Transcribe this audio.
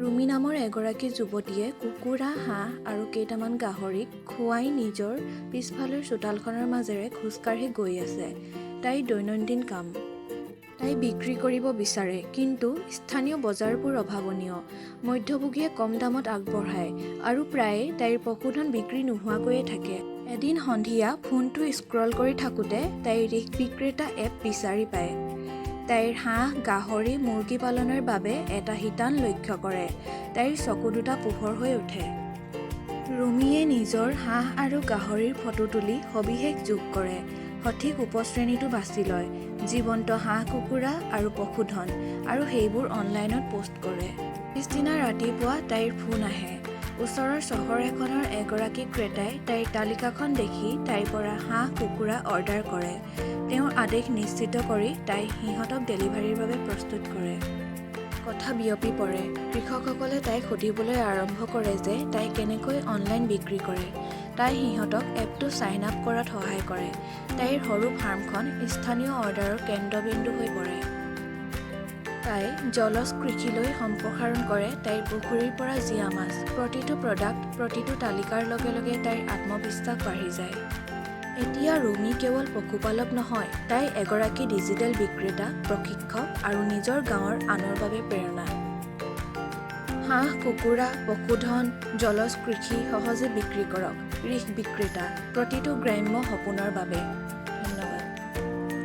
ৰুমি নামৰ এগৰাকী যুৱতীয়ে কুকুৰা, হাঁহ আৰু কেইটামান গাহৰিক খুৱাই নিজৰ পিছফালৰ চোতালখনৰ মাজেৰে খোজকাঢ়ি গৈ আছে। তাইৰ দৈনন্দিন কাম। তাই বিক্ৰী কৰিব বিচাৰে, কিন্তু স্থানীয় বজাৰবোৰ অভাৱনীয়। মধ্যভোগীয়ে কম দামত আগবঢ়ায় আৰু প্ৰায়ে তাইৰ পশুধন বিক্ৰী নোহোৱাকৈয়ে থাকে। এদিন সন্ধিয়া ফোনটো স্ক্ৰল কৰি থাকোঁতে তাইৰ ৰিক্স বিক্ৰেতা এপ বিচাৰি পায়। তাইৰ হাঁহ, গাহৰি, মুৰ্গী পালনৰ বাবে এটা শিতান লক্ষ্য কৰে। তাইৰ চকু দুটা পোহৰ হৈ উঠে। ৰুমিয়ে নিজৰ হাঁহ আৰু গাহৰিৰ ফটো তুলি সবিশেষ যোগ কৰে। সঠিক উপশ্ৰেণীটো বাছি লয়, জীৱন্ত হাঁহ, কুকুৰা আৰু পশুধন, আৰু সেইবোৰ অনলাইনত পোষ্ট কৰে। পিছদিনা ৰাতিপুৱা তাইৰ ফোন আহে। ওচৰৰ চহৰ এখনৰ এগৰাকী ক্ৰেতাই তাইৰ তালিকাখন দেখি তাইৰ পৰা হাঁহ, কুকুৰা অৰ্ডাৰ কৰে। তেওঁৰ আদেশ নিশ্চিত কৰি তাই সিহঁতক ডেলিভাৰীৰ বাবে প্ৰস্তুত কৰে। কথা বিয়পি পৰে। কৃষকসকলে তাইক সুধিবলৈ আৰম্ভ কৰে যে তাই কেনেকৈ অনলাইন বিক্ৰী কৰে। তাই সিহঁতক এপটো ছাইন আপ কৰাত সহায় কৰে। তাইৰ সৰু ফাৰ্মখন স্থানীয় অৰ্ডাৰৰ কেন্দ্ৰবিন্দু হৈ পৰে। তাই জলজ কৃষিলৈ সম্প্ৰসাৰণ কৰে তাইৰ পুখুৰীৰ পৰা জীয়া মাছ। প্ৰতিটো প্ৰডাক্ট, প্ৰতিটো তালিকাৰ লগে লগে তাইৰ আত্মবিশ্বাস বাঢ়ি যায়। এতিয়া ৰুমি কেৱল পশুপালক নহয়, তাই এগৰাকী ডিজিটেল বিক্ৰেতা, প্ৰশিক্ষক আৰু নিজৰ গাঁৱৰ আনৰ বাবে প্ৰেৰণা। হাঁহ, কুকুৰা, পশুধন, জলজ কৃষি সহজে বিক্ৰী কৰক। ৰিক্স বিক্ৰেতা, প্ৰতিটো গ্ৰাম্য সপোনৰ বাবে।